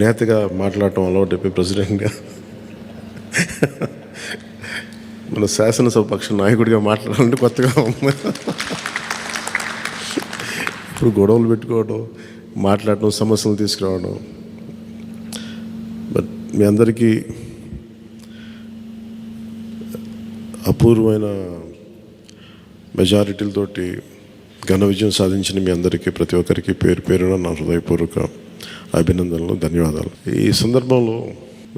నేతగా మాట్లాడటం అలవాటు ప్రెసిడెంట్గా మన శాసనసభ పక్ష నాయకుడిగా మాట్లాడాలంటే కొత్తగా ఉంది. ఇప్పుడు గొడవలు పెట్టుకోవడం, మాట్లాడటం, సమస్యలు తీసుకురావడం. బట్ మీ అందరికీ అపూర్వమైన మెజారిటీలతోటి ఘన విజయం సాధించిన మీ అందరికీ, ప్రతి ఒక్కరికి పేరు పేరున నా హృదయపూర్వక అభినందనలు, ధన్యవాదాలు. ఈ సందర్భంలో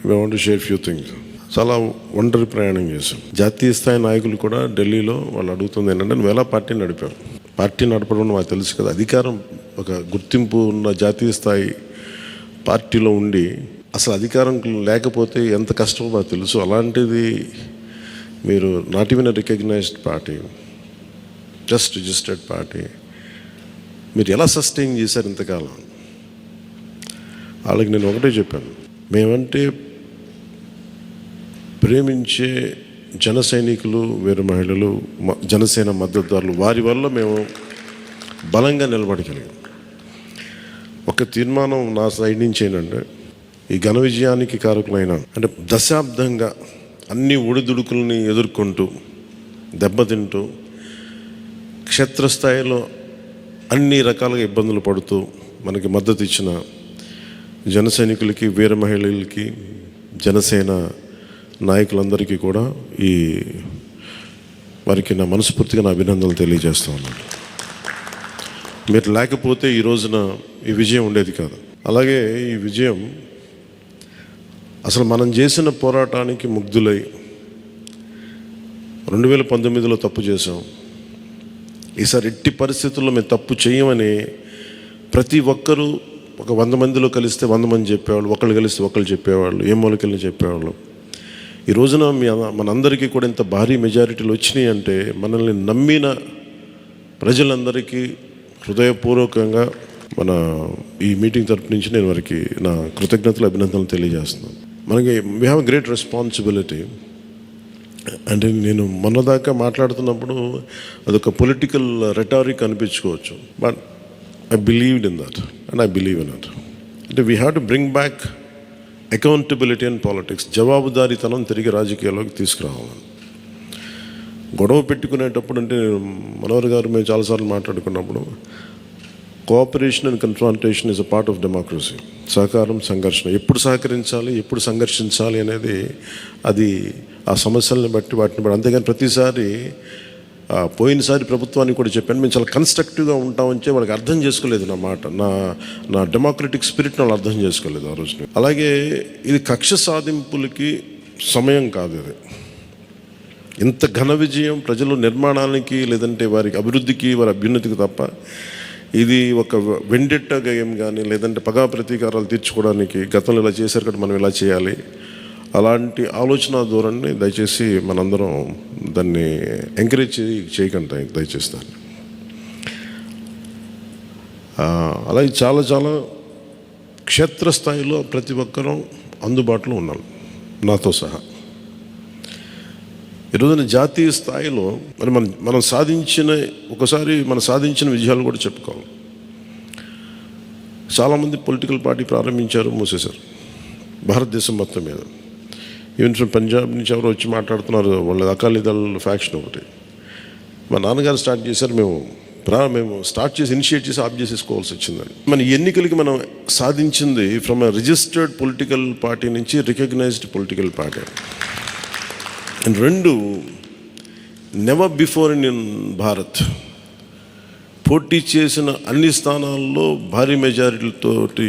I want to share few things. చాలా ఒంటరి ప్రయాణం చేశాం. జాతీయ స్థాయి నాయకులు కూడా ఢిల్లీలో వాళ్ళు అడుగుతుంది ఏంటంటే, నువ్వు ఎలా పార్టీ నడిపావు? పార్టీ నడపడం మాకు తెలుసు కదా, అధికారం ఒక గుర్తింపు ఉన్న జాతీయ స్థాయి పార్టీలో ఉండి అసలు అధికారం లేకపోతే ఎంత కష్టమో మాకు తెలుసు. అలాంటిది మీరు not even recognised party, just registered party, మీరు ఎలా సస్టైన్ చేశారు ఇంతకాలం? వాళ్ళకి నేను ఒకటే చెప్పాను, మేమంటే ప్రేమించే జన సైనికులు, వీర మహిళలు, జనసేన మద్దతుదారులు, వారి వల్ల మేము బలంగా నిలబడగలిగాం. ఒక తీర్మానం నా సైడ్ నుంచి ఏంటంటే, ఈ ఘన విజయానికి కారకులైన అంటే దశాబ్దంగా అన్ని ఒడిదుడుకుల్ని ఎదుర్కొంటూ దెబ్బతింటూ క్షేత్రస్థాయిలో అన్ని రకాలుగా ఇబ్బందులు పడుతూ మనకి మద్దతు ఇచ్చిన జన సైనికులకి, వీర మహిళలకి, జనసేన నాయకులందరికీ కూడా వారికి నా మనస్ఫూర్తిగా నా అభినందనలు తెలియజేస్తూ ఉన్నాను. మీరు లేకపోతే ఈ రోజున ఈ విజయం ఉండేది కాదు. అలాగే ఈ విజయం అసలు మనం చేసిన పోరాటానికి ముగ్ధులై 2019లో తప్పు చేసాం, ఈసారి ఎట్టి పరిస్థితుల్లో మేము తప్పు చేయమని ప్రతి ఒక్కరూ ఒక 100 మందిలో కలిస్తే 100 మంది చెప్పేవాళ్ళు, ఒకళ్ళు కలిస్తే ఒకళ్ళు చెప్పేవాళ్ళు, ఏ మూలకెళ్ళి చెప్పేవాళ్ళు. ఈ రోజున మనందరికీ కూడా ఇంత భారీ మెజారిటీలు వచ్చినాయి అంటే మనల్ని నమ్మిన ప్రజలందరికీ హృదయపూర్వకంగా మన ఈ మీటింగ్ తరపు నుంచి నేను వారికి నా కృతజ్ఞతలు, అభినందనలు తెలియజేస్తున్నాను. మనకి వీ హ్యావ్ గ్రేట్ రెస్పాన్సిబిలిటీ. అంటే నేను మొన్నదాకా మాట్లాడుతున్నప్పుడు అదొక పొలిటికల్ రెటారిక్ అనిపించుకోవచ్చు, but I believed in that and I believe in that. అంటే we have to bring back accountability and politics. జవాబుదారీతనం తిరిగి రాజకీయాల్లోకి తీసుకురావాలని. గొడవ పెట్టుకునేటప్పుడు అంటే మనోహర్ గారు మేము చాలాసార్లు మాట్లాడుకున్నప్పుడు, cooperation and confrontation is a part of democracy. సహకారం, సంఘర్షణ, ఎప్పుడు సహకరించాలి, ఎప్పుడు సంఘర్షించాలి అనేది అది ఆ సమస్యలను బట్టి వాటిని బట్టి. అంతేగాని ప్రతిసారి పోయినసారి ప్రభుత్వానికి కూడా చెప్పాను, మేము చాలా కన్స్ట్రక్టివ్గా ఉంటామని వాళ్ళకి అర్థం చేసుకోలేదు నా మాట, నా డెమోక్రటిక్ స్పిరిట్ని వాళ్ళు అర్థం చేసుకోలేదు ఆ రోజున. అలాగే ఇది కక్ష సాధింపులకి సమయం కాదు. ఇది ఇంత ఘన విజయం ప్రజల నిర్మాణానికి, లేదంటే వారికి అభివృద్ధికి, వారి అభ్యున్నతికి తప్ప ఇది ఒక వెండెట్ట గేమ్ కానీ, లేదంటే పగా ప్రతీకారాలు తీర్చుకోవడానికి గతంలో ఇలా చేశారు కదా మనం ఇలా చేయాలి, అలాంటి ఆలోచన ధోరణిని దయచేసి మనందరం దాన్ని ఎంకరేజ్ చేయకండి దయచేసి దాన్ని. అలాగే చాలా చాలా క్షేత్రస్థాయిలో ప్రతి ఒక్కరూ అందుబాటులో ఉన్నాం, నాతో సహా. ఈరోజున జాతీయ స్థాయిలో మరి మనం సాధించిన విజయాలు కూడా చెప్పుకోవాలి. చాలామంది పొలిటికల్ పార్టీ ప్రారంభించారు, మూసేశారు భారతదేశం మొత్తం మీద. ఈవెన్ ఫ్రమ్ పంజాబ్ నుంచి ఎవరు వచ్చి మాట్లాడుతున్నారు, వాళ్ళ అకాలీదళ్ ఫ్యాక్షన్ ఒకటి. మా నాన్నగారు స్టార్ట్ చేశారు, మేము స్టార్ట్ చేసి ఇనిషియేట్ చేసి ఆఫ్ చేసేసుకోవాల్సి వచ్చిందని. మన ఎన్నికలకి మనం సాధించింది from a registered political party నుంచి రికగ్నైజ్డ్ పొలిటికల్ పార్టీ. అండ్ రెండు, నెవర్ బిఫోర్ ఇన్ భారత్ పోటీ చేసిన అన్ని స్థానాల్లో భారీ మెజారిటీలతోటి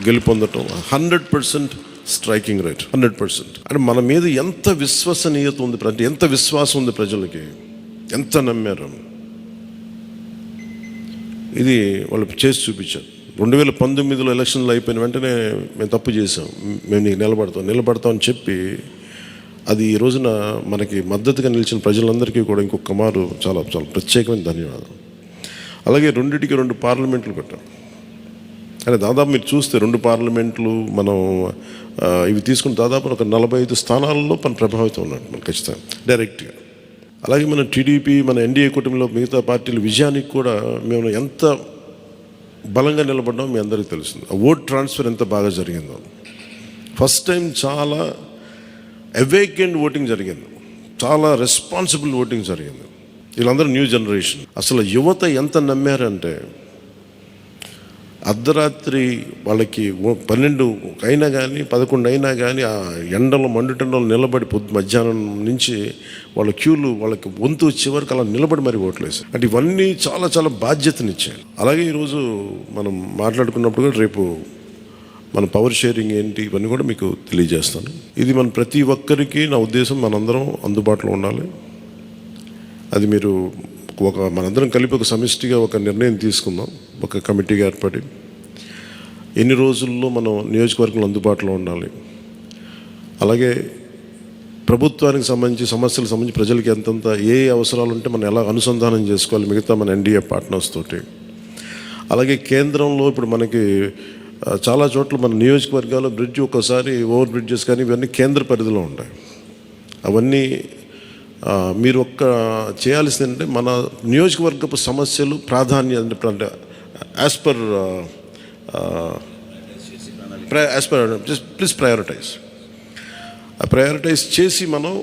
గెలుపొందటం, 100% స్ట్రైకింగ్ రేట్, 100%. అంటే మన మీద ఎంత విశ్వసనీయత ఉంది, అంటే ఎంత విశ్వాసం ఉంది ప్రజలకి, ఎంత నమ్మారు, ఇది వాళ్ళు చేసి చూపించారు. 2019లో ఎలక్షన్లు అయిపోయిన వెంటనే మేము తప్పు చేసాం, మేము నీకు నిలబడతాం అని చెప్పి, అది ఈ రోజున మనకి మద్దతుగా నిలిచిన ప్రజలందరికీ కూడా ఇంకొక మారు చాలా చాలా ప్రత్యేకమైన ధన్యవాదాలు. అలాగే 2 పార్లమెంట్లు పెట్టాం. అంటే దాదాపు మీరు చూస్తే 2 పార్లమెంట్లు మనం ఇవి తీసుకుని దాదాపు ఒక 45 స్థానాల్లో మన ప్రభావితం ఉన్నట్టు మనం ఖచ్చితంగా డైరెక్ట్గా. అలాగే మన టీడీపీ, మన ఎన్డీఏ కూటమిలో మిగతా పార్టీల విజయానికి కూడా మేము ఎంత బలంగా నిలబడడం మీ అందరికీ తెలుస్తుంది. ఆ ఓట్ ట్రాన్స్ఫర్ ఎంత బాగా జరిగిందో. ఫస్ట్ టైం చాలా అవేకెండ్ ఓటింగ్ జరిగింది, చాలా రెస్పాన్సిబుల్ ఓటింగ్ జరిగింది. వీళ్ళందరూ న్యూ జనరేషన్. అసలు యువత ఎంత నమ్మారంటే అర్ధరాత్రి వాళ్ళకి 12 అయినా కానీ 11 అయినా కానీ ఆ ఎండలో మండుటెండలో నిలబడి మధ్యాహ్నం నుంచి వాళ్ళ క్యూలు వాళ్ళకి వంతు వచ్చే వరకు అలా నిలబడి మరి ఓట్లేసి, అంటే ఇవన్నీ చాలా చాలా బాధ్యతనిచ్చాయి. అలాగే ఈరోజు మనం మాట్లాడుకున్నప్పుడు కూడా రేపు మన పవర్ షేరింగ్ ఏంటి ఇవన్నీ కూడా మీకు తెలియజేస్తాను. ఇది మన ప్రతి ఒక్కరికి నా ఉద్దేశం మనందరం అందుబాటులో ఉండాలి. అది మీరు మనందరం కలిపి ఒక సమిష్టిగా ఒక నిర్ణయం తీసుకుందాం, ఒక కమిటీగా ఏర్పడి ఎన్ని రోజుల్లో మనం నియోజకవర్గంలో అందుబాటులో ఉండాలి. అలాగే ప్రభుత్వానికి సంబంధించి సమస్యలకు సంబంధించి ప్రజలకి ఎంతంత ఏ అవసరాలు ఉంటే మనం ఎలా అనుసంధానం చేసుకోవాలి మిగతా మన ఎన్డీఏ పార్ట్నర్స్ తోటి. అలాగే కేంద్రంలో ఇప్పుడు మనకి చాలా చోట్ల మన నియోజకవర్గాల్లో బ్రిడ్జ్ ఒక్కసారి ఓవర్ బ్రిడ్జెస్ కానీ ఇవన్నీ కేంద్ర పరిధిలో ఉంటాయి. అవన్నీ మీరు చేయాల్సింది అంటే మన నియోజకవర్గపు సమస్యలు ప్రాధాన్యత అంటే యాజ్ పర్ ప్లీజ్ ప్రయారిటైజ్ చేసి మనం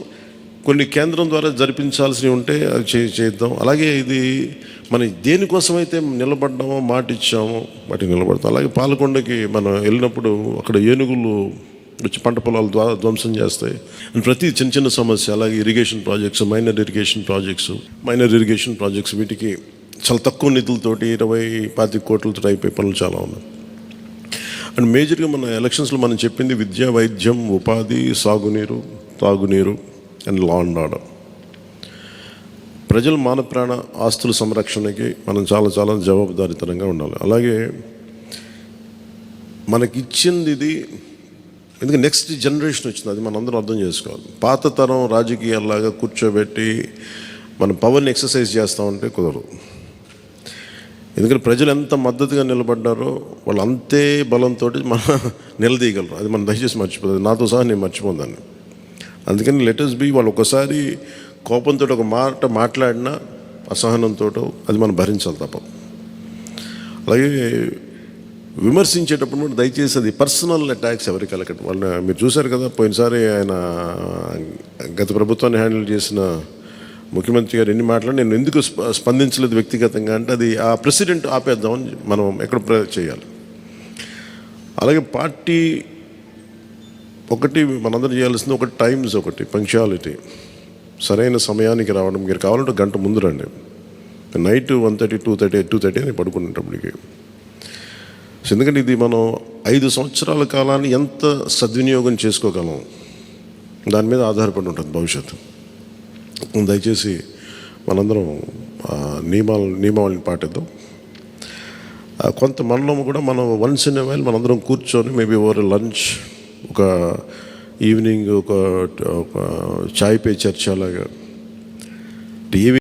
కొన్ని కేంద్రం ద్వారా జరిపించాల్సినవి ఉంటే అది చేద్దాం. అలాగే ఇది మనం దేనికోసమైతే నిలబడ్డామో మాట ఇచ్చామో వాటికి నిలబడతాం. అలాగే పాలకొండకి మనం వెళ్ళినప్పుడు అక్కడ ఏనుగులు వచ్చి పంట పొలాలు ధ్వంసం చేస్తాయి. ప్రతి చిన్న చిన్న సమస్య. అలాగే irrigation projects, minor irrigation projects వీటికి చాలా తక్కువ నిధులతోటి 20-25 కోట్లతో అయిపోయే పనులు చాలా ఉన్నాయి. అండ్ మేజర్గా మన ఎలక్షన్స్లో మనం చెప్పింది విద్య, వైద్యం, ఉపాధి, సాగునీరు, తాగునీరు అండ్ లా అండ్ ఆర్డర్. ప్రజల మాన ప్రాణ ఆస్తుల సంరక్షణకి మనం చాలా చాలా జవాబుదారీతనంగా ఉండాలి. అలాగే మనకిచ్చింది ఇది, ఎందుకంటే నెక్స్ట్ జనరేషన్ వచ్చింది, అది మనందరం అర్థం చేసుకోవాలి. పాత తరం రాజకీయాల్లాగా కూర్చోబెట్టి మనం పవర్ని ఎక్సర్సైజ్ చేస్తామంటే కుదరదు. ఎందుకంటే ప్రజలు ఎంత మద్దతుగా నిలబడ్డారో వాళ్ళు అంతే బలంతో మనం నిలదీయగలరు. అది మనం దయచేసి మర్చిపోతుంది. నాతో సహా నేను మర్చిపోదాన్ని. అందుకని లెటర్స్ బి వాళ్ళు ఒకసారి కోపంతో ఒక మాట మాట్లాడినా అసహనంతో అది మనం భరించాలి తప్ప. అలాగే విమర్శించేటప్పుడు కూడా దయచేసి అది పర్సనల్ అటాక్స్ ఎవరికి కలగండి. వాళ్ళని మీరు చూశారు కదా, పోయినసారి ఆయన గత ప్రభుత్వాన్ని హ్యాండిల్ చేసిన ముఖ్యమంత్రి గారు ఎన్ని మాట్లాడి నేను ఎందుకు స్పందించలేదు వ్యక్తిగతంగా అంటే అది ఆ ప్రెసిడెంట్ ఆపేద్దామని మనం ఎక్కడ చేయాలి. అలాగే పార్టీ ఒకటి మనందరూ చేయాల్సింది ఒకటి టైమ్స్, ఒకటి పంక్చువాలిటీ, సరైన సమయానికి రావడం. మీరు కావాలంటే గంట ముందు రండి. నైట్ 1:30, 2:30 అని పడుకునేటప్పటికి. ఎందుకంటే ఇది మనం 5 సంవత్సరాల కాలాన్ని ఎంత సద్వినియోగం చేసుకోగలం దాని మీద ఆధారపడి ఉంటుంది భవిష్యత్తు. దయచేసి మనందరం నియమావళిని పాటిద్దాం. కొంత మనలో కూడా మనం వన్స్ ఇన్ ఎ వైల్ మనందరం కూర్చొని మేబీ ఓవర్ లంచ్, ఒక ఈవినింగ్ ఒక చాయ్ పే చర్చ అలాగా